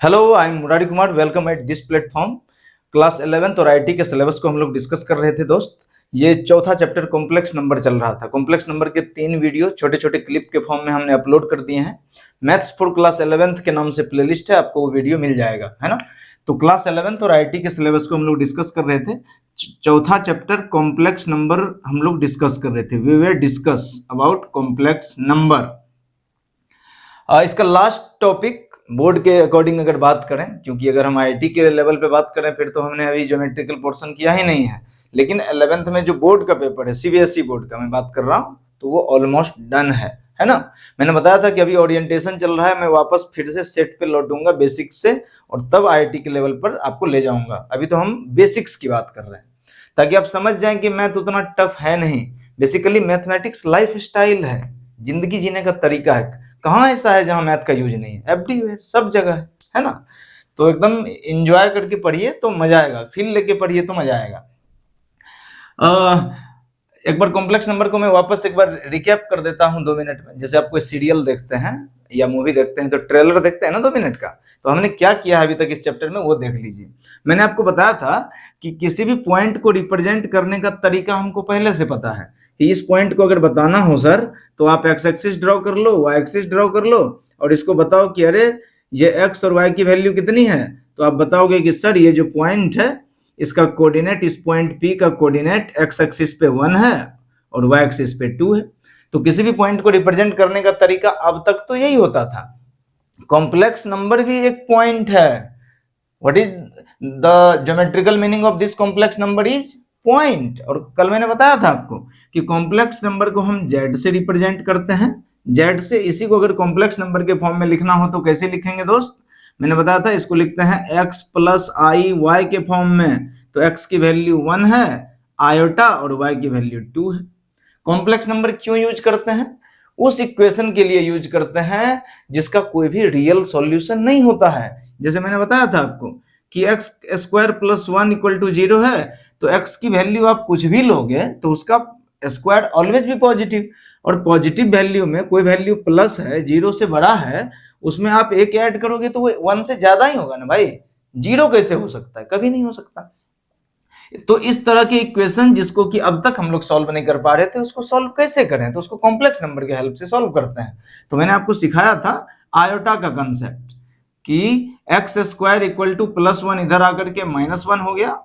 Hello, I am Murari Kumar. Welcome at this platform. Class 11th और IT के syllabus को हम लोग डिस्कस कर रहे थे दोस्त। ये चौथा चैप्टर कॉम्प्लेक्स नंबर चल रहा था। कॉम्प्लेक्स नंबर के 3 वीडियो छोटे छोटे क्लिप के फॉर्म में हमने अपलोड कर दिए हैं। मैथ्स फॉर क्लास 11th के नाम से प्लेलिस्ट है, आपको वो वीडियो मिल जाएगा, है ना। तो क्लास 11th और आईटी के सिलेबस को हम लोग डिस्कस कर रहे थे। चौथा चैप्टर कॉम्प्लेक्स नंबर हम लोग डिस्कस कर रहे थे। We were discuss about complex number. इसका लास्ट टॉपिक बोर्ड के अकॉर्डिंग अगर बात करें, क्योंकि अगर हम आईटी के लेवल पे बात करें फिर तो हमने अभी ज्योमेट्रिकल पोर्शन किया ही नहीं है, लेकिन 11th में जो बोर्ड का पेपर है, सीबीएसई बोर्ड का मैं बात कर रहा हूँ, तो वो ऑलमोस्ट डन है ना। मैंने बताया था कि अभी ओरिएंटेशन चल रहा है, मैं वापस फिर से सेट पे लौटूंगा बेसिक्स से, और तब आईटी के लेवल पर आपको ले जाऊंगा। अभी तो हम बेसिक्स की बात कर रहे हैं, ताकि आप समझ जाएं कि मैथ उतना टफ है नहीं। बेसिकली मैथमेटिक्स लाइफ स्टाइल है, जिंदगी जीने का तरीका है। कहाँ ऐसा है जहां मैथ का यूज नहीं है? एवरीवेयर, सब जगह है ना। तो एकदम एंजॉय करके पढ़िए तो मजा आएगा, फील लेके पढ़िए तो मजा आएगा। एक बार कॉम्प्लेक्स नंबर को मैं वापस एक बार रिकैप कर देता हूं 2 मिनट में। जैसे आप कोई सीरियल देखते हैं या मूवी देखते हैं तो ट्रेलर देखते हैं ना 2 मिनट का, तो हमने क्या किया है अभी तक इस चैप्टर में वो देख लीजिए। मैंने आपको बताया था कि किसी भी पॉइंट को रिप्रेजेंट करने का तरीका हमको पहले से पता है कि इस पॉइंट को अगर बताना हो सर, तो आप एक्स एक्सिस ड्रॉ कर लो, वाई एक्सिस ड्रॉ कर लो, और इसको बताओ कि अरे ये एक्स और वाई की वैल्यू कितनी है। तो आप बताओगे कि सर ये जो पॉइंट है इसका कोऑर्डिनेट, इस पॉइंट पी का कोऑर्डिनेट एक्स एक्सिस पे 1 है और वाई एक्सिस पे 2 है। तो किसी भी पॉइंट को रिप्रेजेंट करने का तरीका अब तक तो यही होता था। कॉम्प्लेक्स नंबर भी एक पॉइंट है। What is the geometrical meaning of this complex number? Is point. और कल मैंने बताया था आपको कि कॉम्प्लेक्स नंबर को हम जेड से रिप्रेजेंट करते हैं, जेड से। इसी को अगर कॉम्प्लेक्स नंबर के फॉर्म में लिखना हो तो कैसे लिखेंगे दोस्त? मैंने बताया था इसको लिखते हैं x प्लस आई वाई के फॉर्म में। तो x की वैल्यू 1 है आयोटा और y की वैल्यू 2 है। कॉम्प्लेक्स नंबर क्यों यूज करते हैं? उस इक्वेशन के लिए यूज करते हैं जिसका कोई भी रियल सॉल्यूशन नहीं होता है। जैसे मैंने बताया था आपको कि x square plus 1 equal to 0 है, तो x की वैल्यू आप कुछ भी लोगे तो उसका स्क्वायर ऑलवेज भी पॉजिटिव, और पॉजिटिव वैल्यू में कोई वैल्यू प्लस है, 0 से बड़ा है, उसमें आप एक ऐड करोगे तो वो 1 से ज्यादा ही होगा ना भाई। 0 कैसे हो सकता है? कभी नहीं हो सकता। तो इस तरह के इक्वेशन जिसको कि अब तक हम लोग सॉल्व नहीं कर पा रहे थे, उसको सॉल्व कैसे करें? तो उसको कॉम्प्लेक्स नंबर के हेल्प से सॉल्व करते हैं। तो मैंने आपको सिखाया था आयोटा का कंसेप्ट कि x square equal two plus 1 इधर आकर के माइनस 1 हो गया,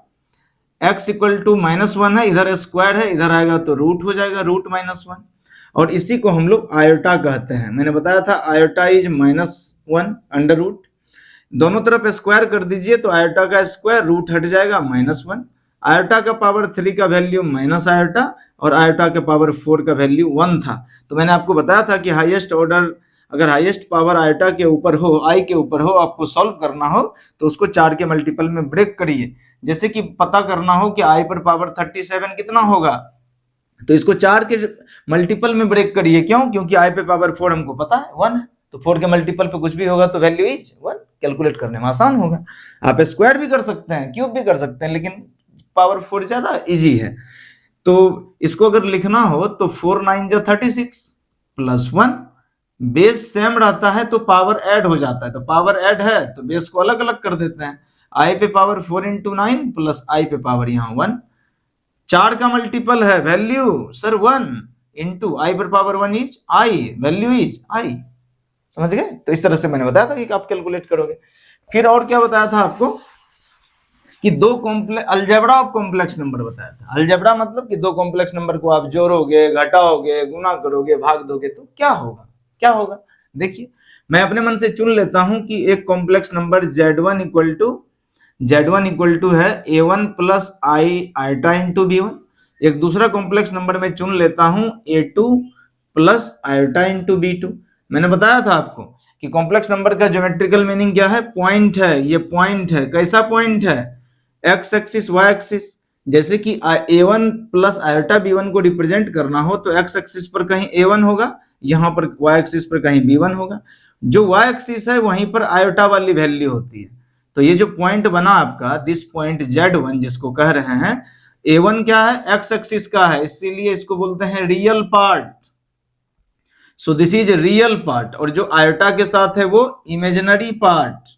x इक्वल टू माइनस 1 है, इधर स्क्वायर है, इधर आएगा तो रूट हो जाएगा, रूट माइनस 1। और इसी को हम लोग आयोटा कहते हैं। मैंने बताया था आयोटा इज -1 अंडर रूट। दोनों तरफ स्क्वायर कर दीजिए तो आयोटा का स्क्वायर रूट हट जाएगा -1। आयोटा का पावर 3 का वैल्यू माइनस आयोटा, और आयोटा के पावर 4 का वैल्यू 1 था। तो मैंने आपको बताया था कि हाईएस्ट ऑर्डर, अगर हाईएस्ट पावर आयोटा के ऊपर हो, आई के ऊपर हो, आपको सॉल्व करना हो तो उसको 4 के मल्टीपल में ब्रेक करिए। जैसे कि पता करना हो कि आई पर पावर 37 कितना होगा, तो इसको 4 के मल्टीपल में ब्रेक करिए। क्यों? क्योंकि आई पे पावर 4 हमको पता है 1 है, तो 4 के मल्टीपल पे कुछ भी होगा तो वैल्यू इज 1। कैलकुलेट करने में आसान होगा। आप स्क्वायर भी कर सकते हैं, क्यूब भी कर सकते हैं, लेकिन पावर 4 ज्यादा इजी है। तो इसको अगर लिखना हो तो 4 9 जा 36 प्लस 1, बेस सेम रहता है तो पावर ऐड हो जाता है, तो पावर ऐड है तो बेस को अलग अलग कर देते हैं। आई पे पावर 4 इंटू 9 प्लस आई पे पावर यहाँ 1, 4 का मल्टीपल है वैल्यू सर 1 इंटू आई पर power 1 is I, value is I. समझ गए? तो इस तरह से मैंने बताया था कि आप कैलकुलेट करोगे। फिर और क्या बताया था आपको कि दो complex, algebra of complex number बताया था। अलजेब्रा मतलब कि दो कॉम्प्लेक्स नंबर को आप जोड़ोगे, घटाओगे, गुना करोगे, भाग दोगे तो क्या होगा? क्या होगा देखिए, मैं अपने मन से चुन लेता हूं कि एक complex number z1 equal to है a1 प्लस आई आयोटा इंटू b1। एक दूसरा कॉम्प्लेक्स नंबर में चुन लेता हूं a2 plus iota into b2। मैंने बताया था आपको कि कॉम्प्लेक्स नंबर का ज्योमेट्रिकल मीनिंग क्या है? पॉइंट है। ये पॉइंट है। कैसा पॉइंट है? X axis y axis. जैसे कि a1 प्लस आयोटा b1 को रिप्रेजेंट करना हो तो एक्स एक्सिस पर कहीं a1 होगा, यहाँ पर y एक्सिस पर कहीं b1 होगा। जो y एक्सिस है वहीं पर आयोटा वाली वैल्यू होती है। तो ये जो पॉइंट बना आपका, दिस पॉइंट z1 जिसको कह रहे हैं, a1 क्या है? x एक्सिस का है, इसीलिए इसको बोलते हैं real part. So this is real part, और जो आयोटा के साथ है वो इमेजिनरी पार्ट।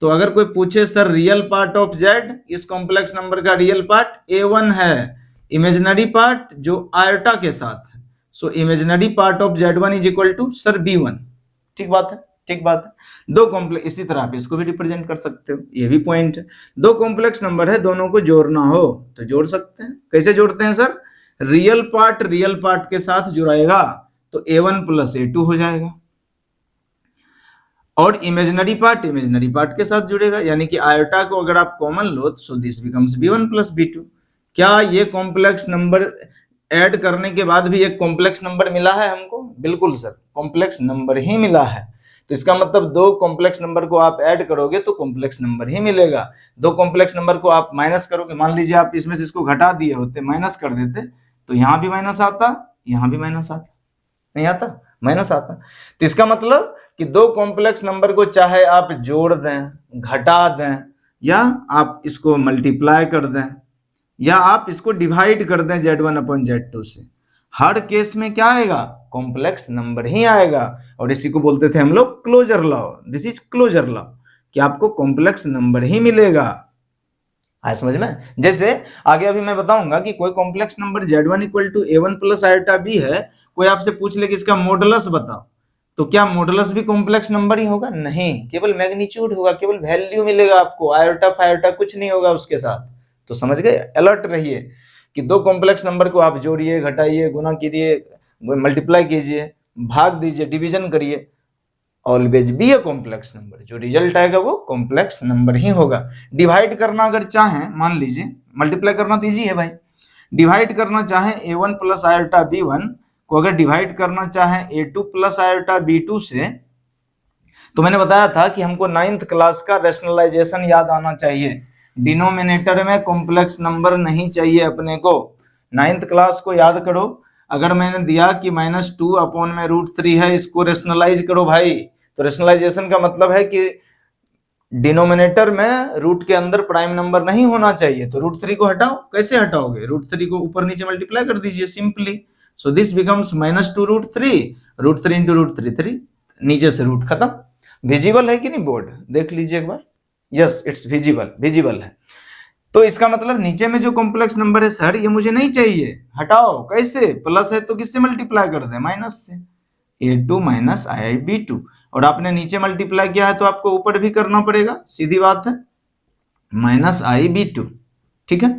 तो अगर कोई पूछे sir real part of z, इस कॉम्प्लेक्स नंबर का रियल पार्ट a1 है, इमेजिनरी पार्ट जो आयोटा के साथ है, so imaginary part of z1 is equal to sir b1। ठीक बात है, ठीक बात है। दो कॉम्प्लेक्स, इसी तरह आप इसको भी रिप्रेजेंट कर सकते हो, ये भी पॉइंट है। दो कॉम्प्लेक्स नंबर है, दोनों को जोड़ना हो तो जोड़ सकते हैं। कैसे जोड़ते हैं सर? रियल पार्ट के साथ जुड़ाएगा तो a1 प्लस a2 हो जाएगा, और इमेजिनरी पार्ट के साथ जुड़ेगा, यानी कि आयोटा को अगर आप common low so this becomes b1 plus b2। क्या ये कॉम्प्लेक्स नंबर ऐड करने के बाद भी एक कॉम्प्लेक्स नंबर मिला है हमको? बिल्कुल सर, कॉम्प्लेक्स नंबर ही मिला है। तो इसका मतलब दो कॉम्प्लेक्स नंबर को आप ऐड करोगे तो कॉम्प्लेक्स नंबर ही मिलेगा। दो कॉम्प्लेक्स नंबर को आप माइनस करोगे, मान लीजिए आप इसमें से इसको घटा दिए होते, माइनस कर देते, तो यहाँ भी माइनस आता, यहाँ भी माइनस आता, नहीं आता, माइनस आता। तो इसका मतलब कि दो कॉम्प्लेक्स नंबर को चाहे आप जोड़ दें, घटा दें, या आप इसको मल्टीप्लाई कर दें, या आप इसको डिवाइड कर दें z1 अपॉन z2 से, हर केस में क्या आएगा? कॉम्प्लेक्स नंबर ही आएगा। और इसी को बोलते थे हम लोग closure law. This is closure law, कि आपको कॉम्प्लेक्स नंबर ही मिलेगा। आया समझ में? जैसे आगे अभी मैं बताऊंगा कि कोई complex number z1 equal to a1 plus iota b है, कोई आपसे पूछ ले कि इसका मॉडुलस बताओ, तो क्या मॉडुलस भी कॉम्प्लेक्स नंबर ही होगा? नहीं, केवल मैग्नीट्यूड होगा, केवल वैल्यू मिलेगा आपको, आयोटा फायोटा कुछ नहीं होगा उसके साथ। तो समझ गए? अलर्ट रहिए कि दो कॉम्प्लेक्स नंबर को आप जोड़िए, घटाइए, गुना कीजिए, मल्टीप्लाई कीजिए, भाग दीजिए, डिवीजन करिए, always be a complex number, जो रिजल्ट आएगा वो कॉम्प्लेक्स नंबर ही होगा। डिवाइड करना अगर चाहें, मान लीजिए मल्टीप्लाई करना तो इजी है भाई, डिवाइड करना चाहें a1 प्लस आयोटा b1 को अगर डिवाइड करना चाहें a2 प्लस आयोटा b2 से, तो मैंने बताया था कि हमको 9th क्लास का रैशनलाइजेशन याद आना चाहिए। डिनोमिनेटर में कॉम्प्लेक्स नंबर नहीं चाहिए अपने को। 9th क्लास को याद करो। अगर मैंने दिया कि -2 अपॉन में √3 है, इसको रैशनलाइज करो भाई, तो रैशनलाइजेशन का मतलब है कि डिनोमिनेटर में रूट के अंदर प्राइम नंबर नहीं होना चाहिए। तो √3 को हटाओ, कैसे हटाओगे? √3 को ऊपर नीचे मल्टीप्लाई कर दीजिए simply. So this becomes -2 √3, √3 into √3 3, नीचे से रूट खत्म। विजिबल है कि नहीं बोर्ड? देख लीजिए एक बार। यस, इट्स विजिबल है। तो इसका मतलब नीचे में जो कॉम्प्लेक्स नंबर है सर ये मुझे नहीं चाहिए, हटाओ। कैसे? प्लस है तो किससे मल्टीप्लाई कर दें? माइनस से, a2 माइनसib2। और आपने नीचे मल्टीप्लाई किया है तो आपको ऊपर भी करना पड़ेगा, सीधी बात है, -ib2। ठीक है,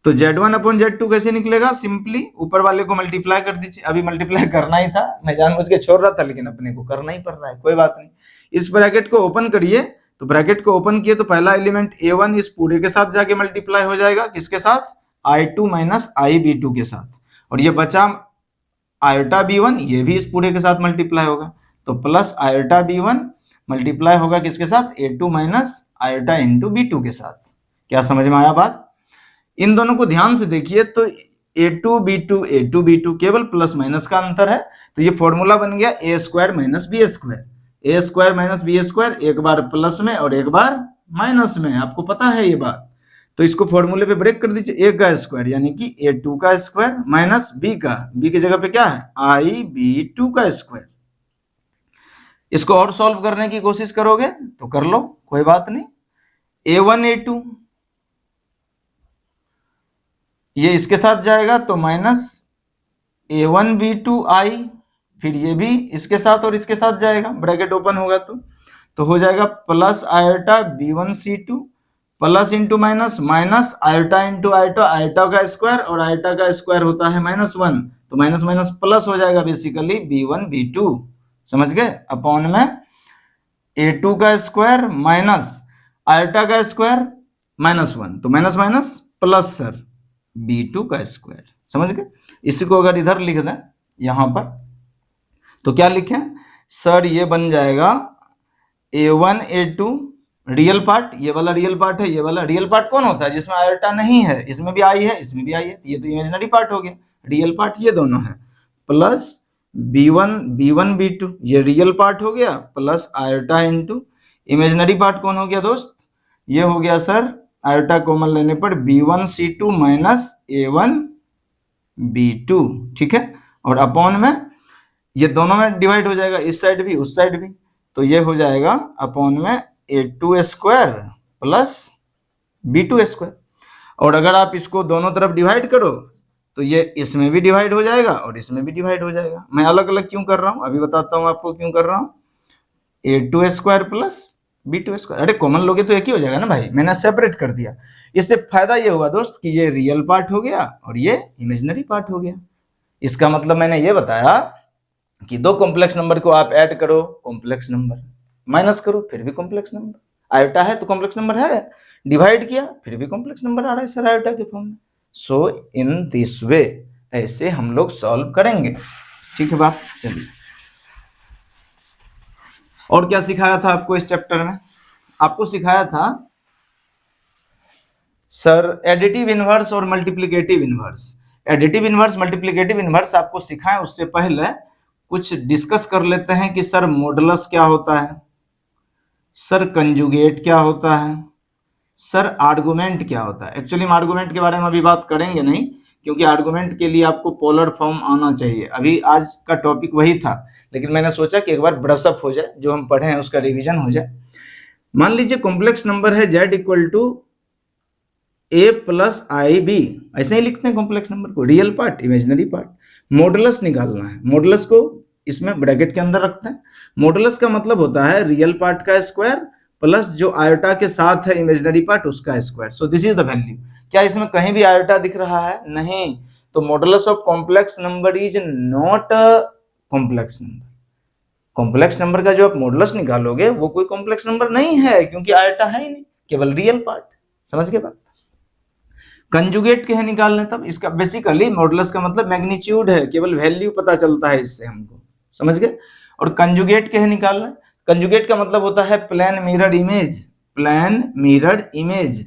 तो z1 अपॉन z2 कैसे निकलेगा? सिंपली ऊपर वाले को मल्टीप्लाई कर दीजिए। अभी मल्टीप्लाई करना ही था, मैं जानबूझ के छोड़ रहा था, लेकिन अपने को करना ही पड़ रहा है, कोई बात नहीं। इस ब्रैकेट को ओपन करिए, तो ब्रैकेट को ओपन किए तो पहला एलिमेंट a1 इस पूरे के साथ जाके मल्टीप्लाई हो जाएगा, किसके साथ? i2 माइनस ib2 के साथ। और ये बचा आयोटा b1, ये भी इस पूरे के साथ मल्टीप्लाई होगा, तो प्लस आयोटा b1 मल्टीप्लाई होगा किसके साथ? a2 minus iota into b2 के साथ। क्या समझ में आया बात? इन दोनों को ध्यान से देखिए, तो a2 b2 केवल प्लस माइनस का अंतर है। तो ये फॉर्मूला बन गया a square minus b square, a square minus b square, एक बार प्लस में और एक बार माइनस में, आपको पता है ये बात। तो इसको फॉर्मूले पे ब्रेक कर दीजिए, a का स्क्वायर यानी कि a2 का स्क्वायर माइनस b का, b की जगह पे क्या है? ib2 का स्क्वायर। इसको और सॉल्व करने की कोशिश करोगे तो कर लो, कोई बात नहीं। a1 a2 ये इसके साथ जाएगा तो माइनस a1 b2 i, फिर ये भी इसके साथ और इसके साथ जाएगा, ब्रैकेट ओपन होगा तो हो जाएगा plus iota b1 c2 plus into minus, minus iota into iota, iota का स्क्वायर और आयोटा का स्क्वायर होता है -1, तो माइनस माइनस प्लस हो जाएगा बेसिकली b1 b2, समझ गए? अपॉन में a2 का स्क्वायर माइनस आयोटा का स्क्वायर -1, तो minus minus plus sir b2 का स्क्वायर, समझ गए? इसी को अगर इधर लिख दें यहां पर, तो क्या लिखें सर? ये बन जाएगा a1 a2 रियल पार्ट, ये वाला रियल पार्ट है, ये वाला रियल पार्ट कौन होता है? जिसमें आयोटा नहीं है, इसमें भी आई है, इसमें भी आई है, ये तो इमेजिनरी पार्ट हो गया। रियल पार्ट ये दोनों है, प्लस b1 b2 ये रियल पार्ट हो गया, plus iota into imaginary part कौन हो गया दोस्त? ये हो गया सर आयोटा कॉमन लेने पर b1 c2 minus a1 b2, ठीक है। और अपॉन में ये दोनों में डिवाइड हो जाएगा, इस साइड भी उस साइड भी, तो ये हो जाएगा अपॉन में a2 प्लस b2। और अगर आप इसको दोनों तरफ डिवाइड करो तो ये इसमें भी डिवाइड हो जाएगा और इसमें भी डिवाइड हो जाएगा। मैं अलग अलग क्यों कर रहा हूं, अभी बताता हूं आपको क्यों कर रहा हूं। a2 plus b2। अरे कॉमन लोगे तो एक ही हो जाएगा ना भाई, मैंने सेपरेट कर दिया। इससे फायदा ये हुआ दोस्त कि ये रियल पार्ट हो गया और ये इमेजिनरी पार्ट हो गया। इसका मतलब मैंने ये बताया कि दो कॉम्प्लेक्स नंबर को आप ऐड करो कॉम्प्लेक्स नंबर, माइनस करो फिर भी कॉम्प्लेक्स नंबर, आयोटा है तो कॉम्प्लेक्स नंबर है, डिवाइड किया फिर भी कॉम्प्लेक्स नंबर आ रहा है सर आयोटा के फॉर्म में। सो इन दिस वे ऐसे हम लोग सॉल्व करेंगे। ठीक है बात, चलिए। और क्या सिखाया था आपको इस चैप्टर में? आपको सिखाया था सर एडिटिव इनवर्स और multiplicative inverse. Additive inverse multiplicative inverse आपको सिखाएं उससे पहले कुछ डिस्कस कर लेते हैं कि सर मॉडुलस क्या होता है, सर कंजुगेट क्या होता है, सर आर्गुमेंट क्या होता है। एक्चुअली हम आर्गुमेंट के बारे में अभी बात करेंगे नहीं, क्योंकि आर्गुमेंट के लिए आपको पोलर फॉर्म आना चाहिए। अभी आज का टॉपिक वही था, लेकिन मैंने सोचा कि एक बार ब्रश अप हो जाए, जो हम पढ़े हैं उसका रिवीजन हो जाए। मान लीजिए कॉम्प्लेक्स नंबर है z equal to a plus i b, ऐसे ही लिखते हैं कॉम्प्लेक्स नंबर को, real part imaginary part. Modulus निकालना है, मॉडुलस को इसमें ब्रैकेट के अंदर रखते हैं। मॉडुलस का मतलब होता है रियल पार्ट का स्क्वायर प्लस जो आयोटा के साथ है इमेजिनरी पार्ट उसका square. So this is the value. क्या इसमें कहीं भी आयोटा दिख रहा है? नहीं। तो modulus of complex number is not complex number. Complex number का जो आप मॉडुलस निकालोगे वो कोई कॉम्प्लेक्स नंबर नहीं है, क्योंकि आयोटा है ही नहीं, केवल रियल पार्ट। समझ गए बात? कंजुगेट के है निकालने, तब इसका बेसिकली मॉडुलस का मतलब मैग्नीट्यूड है, केवल वैल्यू पता चलता है इससे हमको। समझ गए? और कंजुगेट के है निकालना, कंजुगेट का मतलब होता है plane mirror image. Plane mirror image,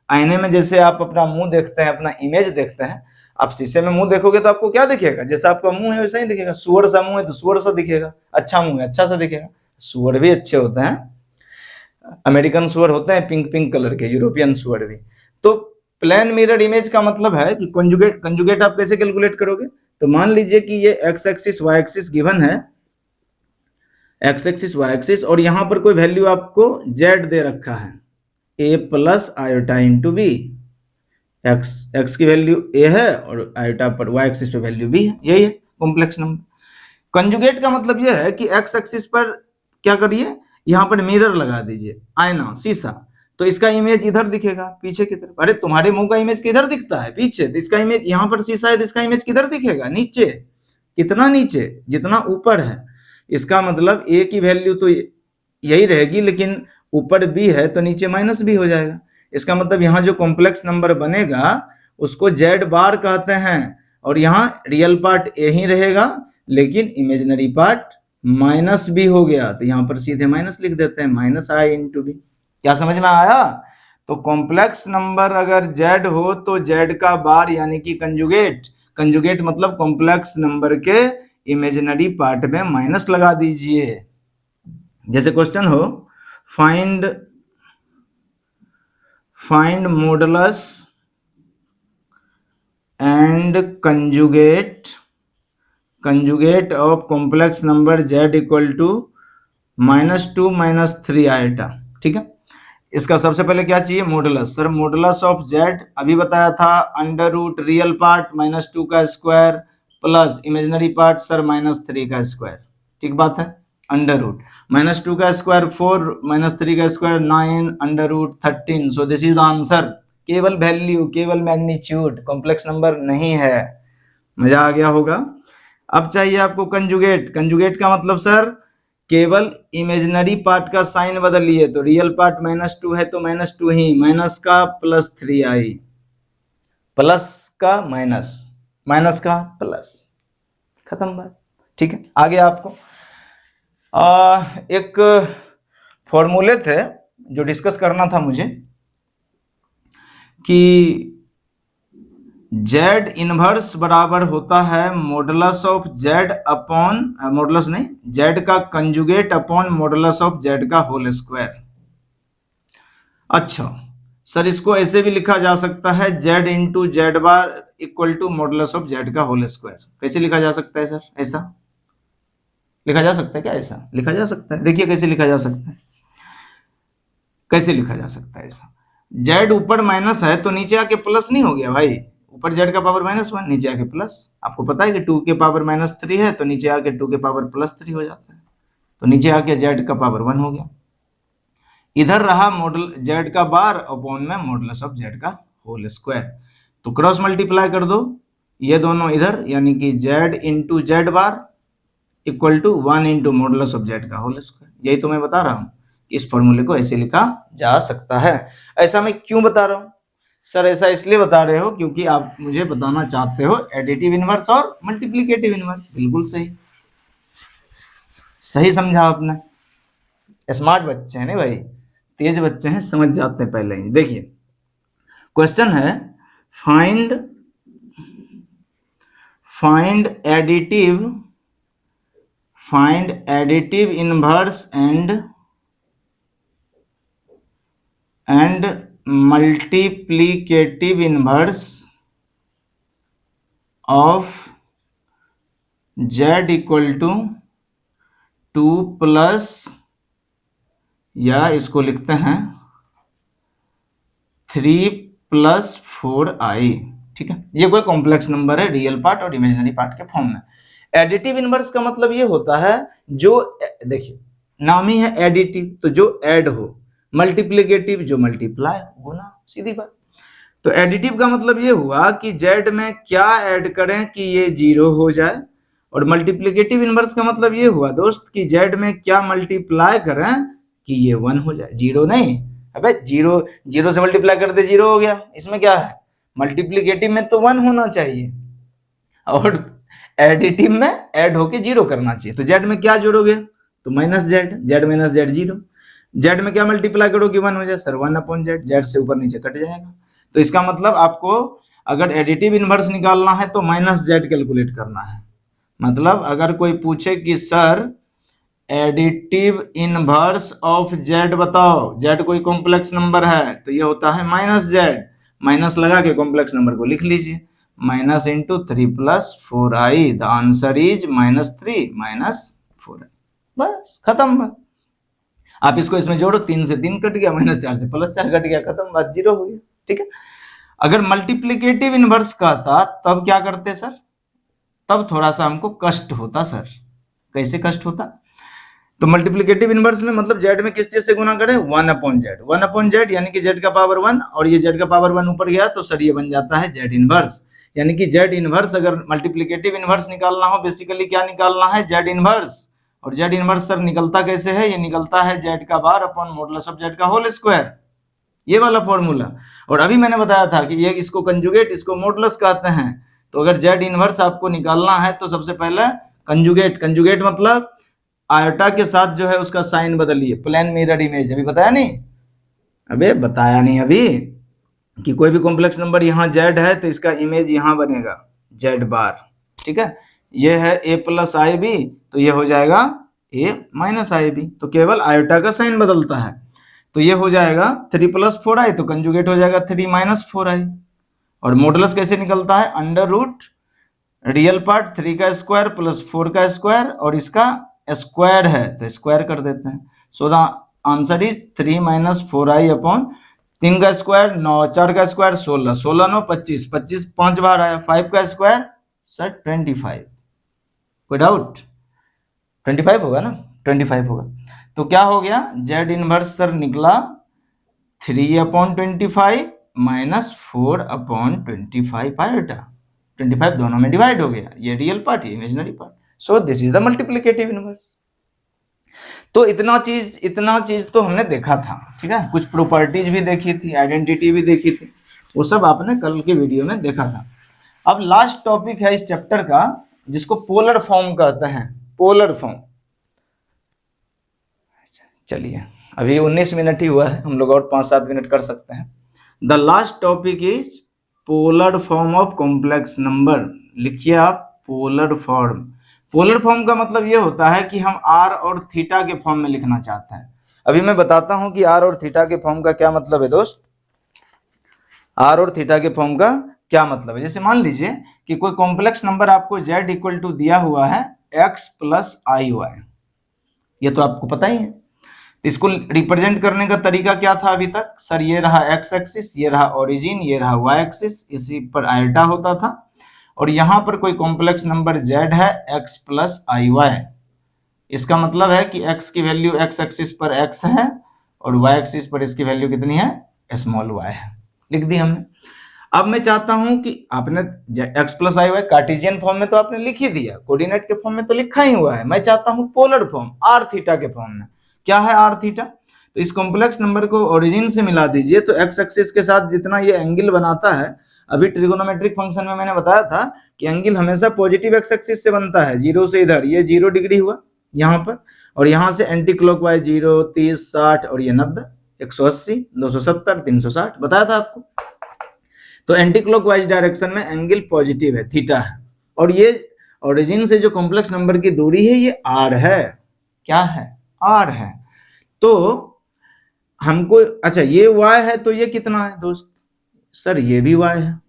आईने में जैसे आप अपना मुंह देखते हैं, अपना इमेज देखते हैं, आप शीशे में मुंह देखोगे तो आपको क्या दिखेगा? जैसा आपका मुंह है वैसा ही दिखेगा। सुअर सा मुंह है तो सुअर सा दिखेगा, अच्छा मुंह है अच्छा सा दिखेगा। सुअर भी अच्छे होते हैं, अमेरिकन सुअर होते हैं पिंक पिंक कलर के, यूरोपियन सुअर भी। तो प्लेन मिरर इमेज का मतलब है कि कंजुगेट आप कैसे कैलकुलेट करोगे? तो मान लीजिए कि ये x axis y axis given है, एक्स एक्सिस वाई एक्सिस, और यहां पर कोई वैल्यू आपको जेड दे रखा है, a plus iota into b. X की वैल्यू ए है और आयोटा पर वाई एक्सिस पे वैल्यू बी है, यही है कॉम्प्लेक्स नंबर। कंजुगेट का मतलब यह है कि एक्स एक्सिस पर क्या करिए, यहां पर मिरर लगा दीजिए, आईना, शीशा, तो इसका इमेज इधर दिखेगा पीछे की तरफ। अरे तुम्हारे मुंह का इमेज किधर दिखता है? पीछे। तो इसका इमेज यहां पर शीशा है तो इसका इमेज किधर दिखेगा? नीचे। कितना नीचे? जितना ऊपर है। इसका मतलब ए की वैल्यू तो यही रहेगी, लेकिन ऊपर बी है तो नीचे माइनस बी हो जाएगा। इसका मतलब यहाँ जो कॉम्प्लेक्स नंबर बनेगा उसको जेड बार कहते हैं, और यहाँ रियल पार्ट ए ही रहेगा, लेकिन इमेजिनरी पार्ट माइनस बी हो गया, तो यहाँ पर सीधे माइनस लिख देते हैं, माइनस आई इंटू बी। क्या समझ में आया? तो कॉम्प्लेक्स नंबर अगर जेड हो तो जेड का बार यानी कि कंजुगेट, कंजुगेट मतलब कॉम्प्लेक्स नंबर के इमेजिनरी पार्ट में माइनस लगा दीजिए। जैसे क्वेश्चन हो, find modulus and conjugate of complex number z equal to -2 -3 iota. ठीक है, इसका सबसे पहले क्या चाहिए? मॉडुलस। सर मॉडुलस ऑफ z अभी बताया था, अंडर रूट रियल पार्ट -2 का square plus imaginary part sir -3 का स्क्वायर। ठीक बात है, अंडर रूट -2 का स्क्वायर 4, -3 का square 9, under root 13। So this is the answer. केवल वैल्यू, केवल मैग्नीट्यूड, कॉम्प्लेक्स नंबर नहीं है। मजा आ गया होगा। अब चाहिए आपको कंजुगेट। कंजुगेट का मतलब सर केवल इमेजिनरी पार्ट का साइन बदलिए, तो रियल पार्ट -2 है तो -2 ही, माइनस का +3 आई, प्लस का माइनस, माइनस का प्लस, खत्म बात। ठीक है, आगे आपको एक फॉर्मूले थे जो डिस्कस करना था मुझे, कि जेड इनवर्स बराबर होता है modulus of z upon, modulus नहीं, जेड का conjugate upon modulus of z का होल स्क्वायर। अच्छा सर, इसको ऐसे भी लिखा जा सकता है, z into z bar equal to modulus of z का होल स्क्वायर। कैसे लिखा जा सकता है सर? ऐसा लिखा जा सकता है क्या? ऐसा लिखा जा सकता है, देखिए कैसे लिखा जा सकता है। कैसे लिखा जा सकता है ऐसा? जेड ऊपर माइनस है तो नीचे आके प्लस नहीं हो गया भाई? ऊपर जेड का पावर -1, नीचे आके प्लस। आपको पता है कि 2 के पावर -3 है तो नीचे आके 2 के पावर +3 हो जाता है, तो नीचे आके जेड का पावर 1 हो गया। इधर रहा मॉडल जेड का बार अपॉन में मॉडुलस ऑफ जेड का होल स्क्वायर, तो क्रॉस मल्टीप्लाई कर दो ये दोनों इधर, यानी कि z into z bar equal to 1 into modulus of z का होल स्क्वायर। यही तो मैं बता रहा हूँ, इस फॉर्मूले को ऐसे लिखा जा सकता है। ऐसा मैं क्यों बता रहा हूँ सर? ऐसा इसलिए बता रहे हो क्योंकि आप मुझे बताना चाहते हो एडिटिव इनवर्स और मल्टीप्लिकेटिव इनवर्स। बिल्कुल सही, सही समझा आपने। स्मार्ट बच्चे हैं नहीं भाई, तेज बच्चे हैं, समझ जाते हैं पहले ही। देखिए क्वेश्चन है find additive inverse and multiplicative inverse of z equal to 2 plus, या इसको लिखते हैं 3 + 4i। ठीक है, ये कोई कॉम्प्लेक्स नंबर है रियल पार्ट और इमेजिनरी पार्ट के फॉर्म में। एडिटिव इनवर्स का मतलब ये होता है जो, देखिए नाम ही है एडिटिव, तो जो ऐड हो। मल्टीप्लिकेटिव जो मल्टीप्लाई हो ना, सीधी बात। तो एडिटिव का मतलब ये हुआ कि जेड में क्या ऐड करें कि ये 0 हो जाए, और मल्टीप्लिकेटिव इनवर्स का मतलब ये हुआ दोस्त कि जेड में क्या मल्टीप्लाई करें कि ये 1 हो जाए। 0 नहीं, अबे 0 से मल्टीप्लाई कर दे 0 हो गया, इसमें क्या है? मल्टीप्लिकेटिव में तो 1 होना चाहिए और एडिटिव में ऐड होके 0 करना चाहिए। तो जेड में क्या जोड़ोगे? तो -z, z - z 0। जेड में क्या मल्टीप्लाई करोगे 1 हो जाए सर? 1/z, जेड से ऊपर नीचे कट जाएगा। तो इसका मतलब आपको अगर एडिटिव इनवर्स निकालना है तो -z कैलकुलेट करना है। मतलब अगर कोई पूछे कि sir additive inverse of z बताओ, z कोई कॉम्प्लेक्स नंबर है तो ये होता है -z, माइनस लगा के कॉम्प्लेक्स नंबर को लिख लीजिए, -3 + 4i, the answer is -3 - 4i। बस खत्म बात। आप इसको इसमें जोड़ो, 3 से 3 कट गया, -4 से +4 कट गया, खत्म बात, 0 हो गया। ठीक है, अगर मल्टीप्लिकेटिव इनवर्स का था तब क्या करते सर? तब थोड़ा सा हमको कष्ट होता सर। कैसे कष्ट होता? तो मल्टीप्लिकेटिव इनवर्स में मतलब जेड में किस चीज से गुना करें? 1/z, 1/z यानी कि जेड का पावर 1, और ये जेड का पावर 1 ऊपर गया तो सर ये बन जाता है जेड इनवर्स। यानी कि जेड इनवर्स अगर मल्टीप्लिकेटिव इनवर्स निकालना हो, बेसिकली क्या निकालना है? Z inverse. और जेड इनवर्स सर निकलता कैसे है? ये निकलता है जेड का bar upon modulus of z का होल स्क्वायर, ये वाला फॉर्मूला। और अभी मैंने बताया था कि ये इसको कंजुगेट, इसको मॉडुलस कहते हैं। तो अगर जेड इनवर्स आपको निकालना है तो सबसे पहले कंजुगेट मतलब आयोटा के साथ जो है उसका साइन बदलिए, प्लेन मिरर इमेज। अभी बताया नहीं? अबे बताया नहीं अभी कि कोई भी कॉम्प्लेक्स नंबर यहाँ जेड है तो इसका इमेज यहाँ बनेगा जेड बार। ठीक है, ये है a + ib, तो ये हो जाएगा a - ib, तो केवल आयोटा का साइन बदलता है। तो ये हो जाएगा 3 + 4i, तो कंजुगेट हो जाएगा 3 - 4i। और मॉडुलस कैसे निकलता है? √ रियल पार्ट 3 का स्क्वायर प्लस 4 का स्क्वायर, और इसका स्क्वायर है तो स्क्वायर कर देते हैं। So the answer is 3 - 4i upon 3 का स्क्वायर 9, 4 का स्क्वायर 16, 16 9 25, 25 5 बार आया, 5 का स्क्वायर सर 25। कोई डाउट? 25 होगा ना, 25 होगा। तो क्या हो गया? जेड इनवर्स सर निकला 3/25 - 4/25 आयोटा, 25 दोनों में डिवाइड हो गया, ये रियल पार्ट ये imaginary part. So this is the multiplicative inverse. तो इतना चीज तो हमने देखा था। ठीक है, कुछ प्रॉपर्टीज भी देखी थी, आइडेंटिटी भी देखी थी, वो सब आपने कल के वीडियो में देखा था। अब लास्ट टॉपिक है इस चैप्टर का जिसको पोलर फॉर्म कहते हैं, पोलर फॉर्म। चलिए अभी 19 मिनट ही हुआ है, हम लोग और 5-7 मिनट कर सकते हैं। The last topic is polar form of complex number. लिखिए आप पोलर फॉर्म। पोलर फॉर्म का मतलब ये होता है कि हम आर और थीटा के फॉर्म में लिखना चाहते हैं। अभी मैं बताता हूं कि आर और थीटा के फॉर्म का क्या मतलब है दोस्त। आर और थीटा के फॉर्म का क्या मतलब है? जैसे मान लीजिए कि कोई कॉम्प्लेक्स नंबर आपको z इक्वल टू दिया हुआ है x + i y, ये तो आपको पता ही है। इसको रिप्रेजेंट करने का तरीका क्या था अभी तक? सर ये रहा एक्स एक्सिस, ये रहा ओरिजिन, ये रहा वाई एक्सिस, इसी पर आयटा होता था, और यहाँ पर कोई कॉम्प्लेक्स नंबर z है x प्लस आई वाई। इसका मतलब है कि x की वैल्यू x एक्सिस पर x है और y एक्सिस पर इसकी वैल्यू कितनी है? स्मॉल y है। लिख दी हमने। अब मैं चाहता हूं कि आपने x प्लस आई वाई कार्टेशियन फॉर्म में तो आपने लिख ही दिया, कोऑर्डिनेट के फॉर्म में तो लिखा ही हुआ है। मैं चाहता हूं पोलर फॉर्म r थीटा के फॉर्म में। क्या है r थीटा? तो इस कॉम्प्लेक्स नंबर को ओरिजिन से मिला दीजिए, तो x एक्सिस के साथ जितना ये एंगल बनाता है, अभी ट्रिगोनोमेट्रिक फंक्शन में मैंने बताया था कि एंगल हमेशा पॉजिटिव x एक्सिस से बनता है, 0 से इधर, ये 0 डिग्री हुआ यहाँ पर, और यहाँ से एंटी क्लॉकवाइज 0, 30, 60 और ये 90, 180, 270, 360 बताया था आपको। तो एंटी क्लॉकवाइज डायरेक्शन में एंगल पॉजिटिव है, थीटा है, और ये ओरिजिन से जो कॉम्प्लेक्स नंबर की दूरी है ये r है। क्या है? r है। तो हमको, अच्छा ये y है, तो ये कितना है दोस्त? सर ये भी y है।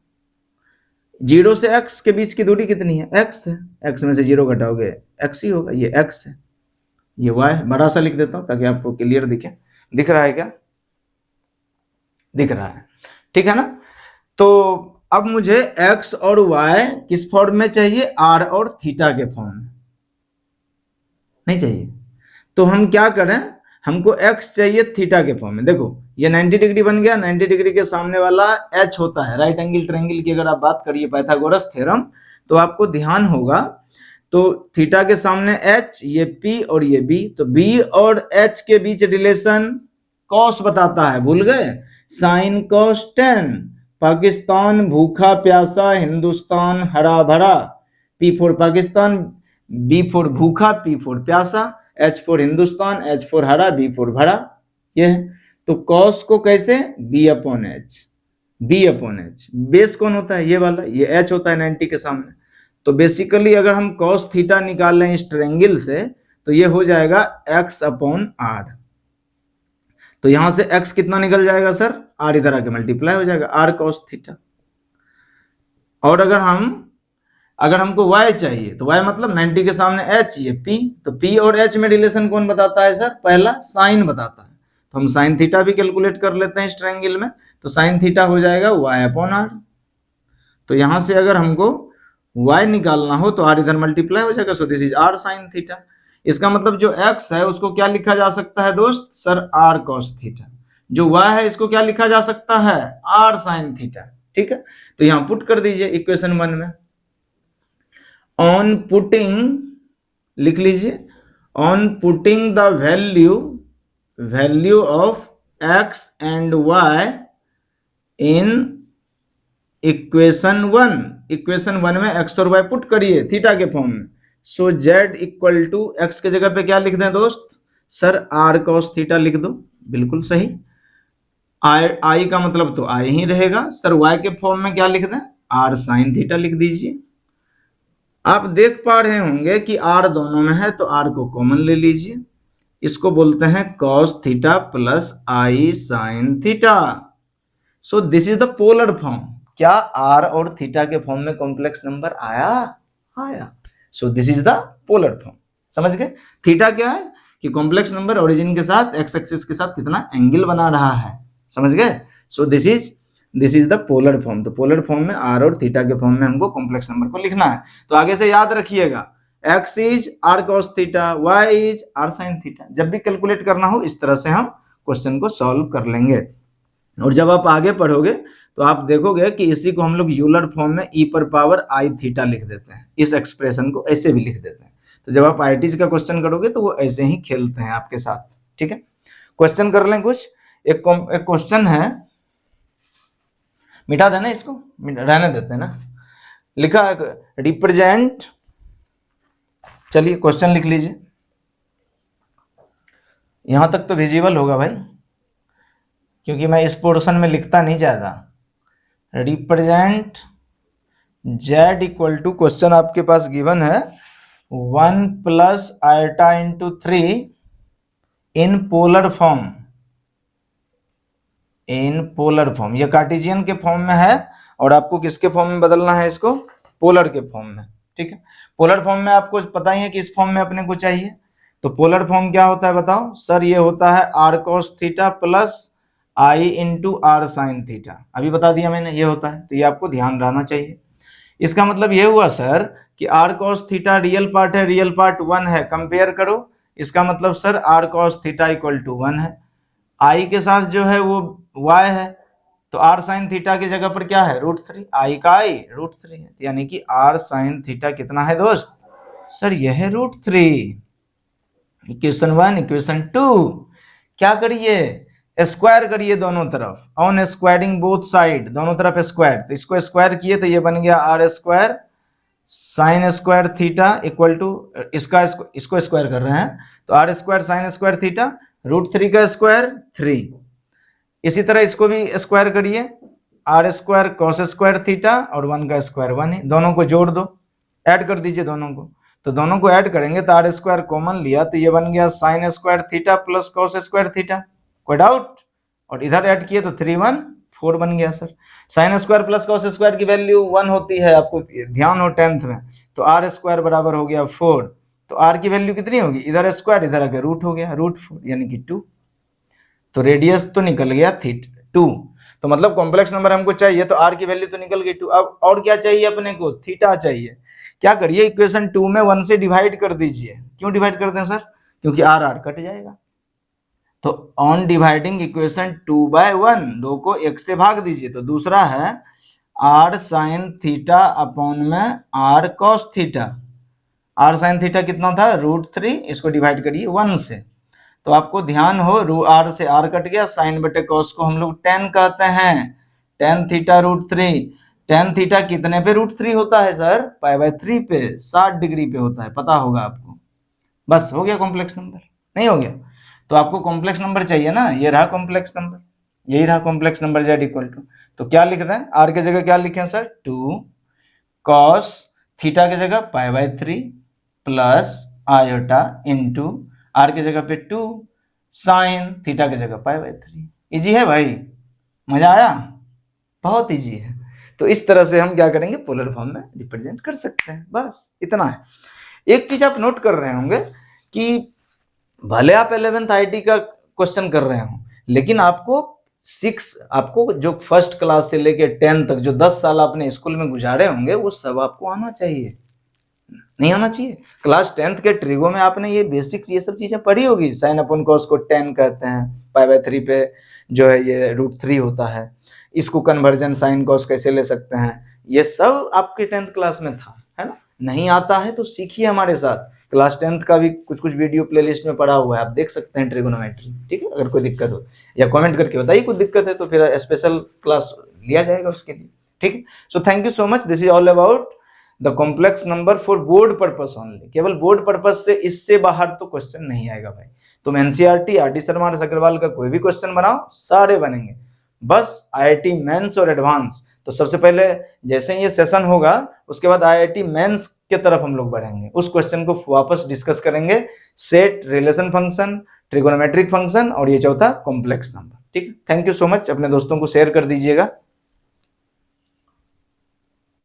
0 से x के बीच की दूरी कितनी है? x है। x में से 0 घटाओगे x ही होगा, ये x है, ये y है। बड़ा सा लिख देता हूं ताकि आपको क्लियर दिखे। दिख रहा है क्या? दिख रहा है, ठीक है ना? तो अब मुझे x और y किस फॉर्म में चाहिए? r और थीटा के फॉर्म में नहीं चाहिए। तो हम क्या करें? हमको x चाहिए थीटा के फॉर्म में। देखो ये 90 डिग्री बन गया, 90 डिग्री के सामने वाला h होता है, राइट एंगल ट्रायंगल की अगर आप बात करिए पाइथागोरस थ्योरम, तो आपको ध्यान होगा, तो थीटा के सामने h, ये p और ये b, तो b और h के बीच रिलेशन कॉस बताता है, भूल गए? Sine cos tan. पाकिस्तान भूखा प्यासा, हिंदुस्तान हरा भरा। p for Pakistan, b for भूखा, p फॉर प्यासा, h for Hindustan, h for हरा, b फॉर भरा। ये है। तो कॉस को कैसे? b upon H, b upon H. Base कौन होता है? ये वाला, ये h होता है 90 के सामने। तो बेसिकली अगर हम कॉस थीटा निकाल लें इस ट्रायंगल से, तो ये हो जाएगा x अपॉन r। तो यहां से x कितना निकल जाएगा सर? r इधर आके मल्टीप्लाई हो जाएगा, r कॉस थीटा। और अगर हमको y चाहिए, तो y मतलब 90 के सामने h, ये p, तो p और h में रिलेशन कौन बताता है सर? पहला साइन बताता है। तो हम साइन थीटा भी कैलकुलेट कर लेते हैं इस ट्रायंगल में, तो साइन थीटा हो जाएगा y अपॉन r। तो यहां से अगर हमको y निकालना हो तो r इधर मल्टीप्लाई हो जाएगा, सो this is r sine theta. इसका मतलब जो x है उसको क्या लिखा जा सकता है दोस्त? Sir r cos theta. जो y है इसको क्या लिखा जा सकता है? r sine theta. ठीक है, तो यहां पुट कर दीजिए इक्वेशन 1 में। ऑन पुटिंग, लिख लीजिए, on putting the value of x and y in equation 1। Equation 1 में x और y पुट करिए थीटा के फॉर्म में। सो z इक्वल टू x के जगह पे क्या लिख दें दोस्त? सर r cos थीटा लिख दो, बिल्कुल सही। I का मतलब तो I ही रहेगा। सर y के फॉर्म में क्या लिख दें? r sin थीटा लिख दीजिए। आप देख पा रहे होंगे कि r दोनों में है, तो r को कॉमन ले लीजिए। इसको बोलते हैं cos theta plus I sin theta. So this is the polar form. क्या r और थीटा के फॉर्म में कॉम्प्लेक्स नंबर आया? सो this is the polar form. समझ गए? थीटा क्या है? कि कॉम्प्लेक्स नंबर ओरिजिन के साथ x एक्सिस के साथ कितना एंगल बना रहा है। समझ गए? सो this is the polar form. तो पोलर फॉर्म में r और थीटा के फॉर्म में हमको कॉम्प्लेक्स नंबर को लिखना है। तो आगे से याद रखिएगा, x is r cos theta, y is r sin theta. जब भी कैलकुलेट करना हो इस तरह से हम क्वेश्चन को सॉल्व कर लेंगे। और जब आप आगे पढ़ोगे तो आप देखोगे कि इसी को हम लोग यूलर फॉर्म में e पर पावर i थीटा लिख देते हैं। इस एक्सप्रेशन को ऐसे भी लिख देते हैं। तो जब आप आईटीज का क्वेश्चन करोगे तो वो ऐसे ही खेलते हैं आपके साथ। ठीक है, क्वेश्चन कर लें कुछ। एक क्वेश्चन है, मिटा देना इसको, रहने देते हैं ना। लिखा रिप्रेजेंट, चलिए क्वेश्चन लिख लीजिए। यहां तक तो विजिबल होगा भाई, क्योंकि मैं इस पोर्शन में लिखता नहीं ज्यादा। Represent z equal to, question आपके पास गिवन है 1 plus iota into 3 in polar form. In polar form, ये कार्टेशियन के फॉर्म में है और आपको किसके फॉर्म में बदलना है इसको? पोलर के फॉर्म में। ठीक है, पोलर फॉर्म में आपको पता ही है कि इस फॉर्म में अपने को चाहिए, तो पोलर फॉर्म क्या होता है बताओ सर? ये होता है r cos theta plus i into r sine theta. अभी बता दिया मैंने, ये होता है, तो ये आपको ध्यान रहना चाहिए। इसका मतलब ये हुआ सर कि r cos theta real part है, रियल पार्ट 1 है, कंपेयर करो। इसका मतलब sir r cos theta equal to 1 है, i के साथ जो है वो y है, तो r sin थीटा की जगह पर क्या है? √3, i का i √3 है, यानी कि r sin थीटा कितना है दोस्त? सर यह है √3। इक्वेशन 1, इक्वेशन 2 क्या करिए? स्क्वायर करिए दोनों तरफ, ऑन स्क्वायरिंग बोथ साइड, दोनों तरफ स्क्वायर, तो इसको स्क्वायर किए तो ये बन गया r square sine square theta equal to, इसको स्क्वायर कर रहे हैं तो r square sine square theta √3 का स्क्वायर 3। इसी तरह इसको भी स्क्वायर करिए, r square cos square theta और 1 का स्क्वायर 1 है, दोनों को जोड़ दो, ऐड कर दीजिए दोनों को, तो दोनों को ऐड करेंगे तो r स्क्वायर कॉमन लिया तो ये बन गया sign square theta plus cos square theta, कोई डाउट? और इधर ऐड किए तो 3 1 4 बन गया sir. Sine square plus cos square की वैल्यू 1 होती है, आपको ध्यान हो 10th में, तो r स्क्वायर बराबर हो गया 4, तो r की वैल्यू कितनी होगी? इधर स्क्वायर इधर आके रूट हो गया, √4 यानी कि 2, तो रेडियस तो निकल गया 2। तो मतलब कॉम्प्लेक्स नंबर हमको चाहिए तो r की वैल्यू तो निकल गई 2। अब और क्या चाहिए अपने को? थीटा चाहिए। क्या करिए? इक्वेशन 2 में 1 से डिवाइड कर दीजिए। क्यों डिवाइड करते हैं सर? क्योंकि r r कट जाएगा, तो ऑन डिवाइडिंग इक्वेशन 2/1, 2 को 1 से भाग दीजिए, तो दूसरा है r साइन थीटा अपॉन में r cos theta. r sine theta कितना था? √3, इसको डिवाइड करिए 1 से, तो आपको ध्यान हो r से r कट गया, साइन बटे cos को हम लोग tan कहते हैं, tan थीटा √3। tan थीटा कितने पे √3 होता है सर? π/3 पे, 60 डिग्री पे होता है, पता होगा आपको। बस हो गया कॉम्प्लेक्स नंबर? नहीं हो गया? तो आपको कॉम्प्लेक्स नंबर चाहिए ना, ये रहा कॉम्प्लेक्स नंबर, यही रहा complex number z equal to, तो क्या लिख दें? r के जगह क्या लिखें सर? 2 cos थीटा के जगह π/3 प्लस आयोटा इंटू r के जगह पे 2 साइन थीटा के जगह π/3। इजी है भाई? मजा आया? बहुत इजी है। तो इस तरह से हम क्या करेंगे? पोलर फॉर्म में रिप्रेजेंट कर सकते हैं, बस इतना है। एक चीज आप नोट कर रहे होंगे कि भले आप 11th IT का क्वेश्चन कर रहे हो, लेकिन आपको जो फर्स्ट क्लास से लेके 10th तक जो 10 साल आपने स्कूल में गुजारे होंगे वो सब आपको आना चाहिए, नहीं आना चाहिए? क्लास 10th के ट्रिगो में आपने ये बेसिक्स ये सब चीजें पढ़ी होगी, साइन अपॉन कॉस को tan कहते हैं, π/3 पे जो है ये √3 होता है, इसको कन्वर्जन साइन कॉस कैसे ले सकते हैं, ये सब आपके 10th क्लास में था, है ना? नहीं आता है तो सीखिए हमारे साथ, क्लास 10th का भी कुछ कुछ वीडियो प्लेलिस्ट में पड़ा हुआ है, आप देख सकते हैं ट्रिगोनोमेट्री, ठीक है? अगर कोई दिक्कत हो या कमेंट करके बताइए, कुछ दिक्कत है तो फिर स्पेशल क्लास लिया जाएगा उसके लिए, ठीक है? So thank you so much, this is all about the complex number for board purpose only, केवल बोर्ड पर्पस से, इससे बाहर तो क्वेश्चन नहीं आएगा भाई। तुम एनसीईआरटी आरडी शर्मा और अग्रवाल का कोई भी क्वेश्चन बनाओ, सारे बनेंगे, बस आईआईटी मेंस और एडवांस। तो सबसे पहले जैसे ही ये सेशन होगा उसके बाद आईआईटी मेंस के तरफ हम लोग बढ़ेंगे, उस क्वेश्चन को वापस डिस्कस करेंगे, set, relation function, trigonometric function और ये चौथा कॉम्प्लेक्स नंबर, ठीक है? थैंक यू सो मच, अपने दोस्तों को शेयर कर दीजिएगा।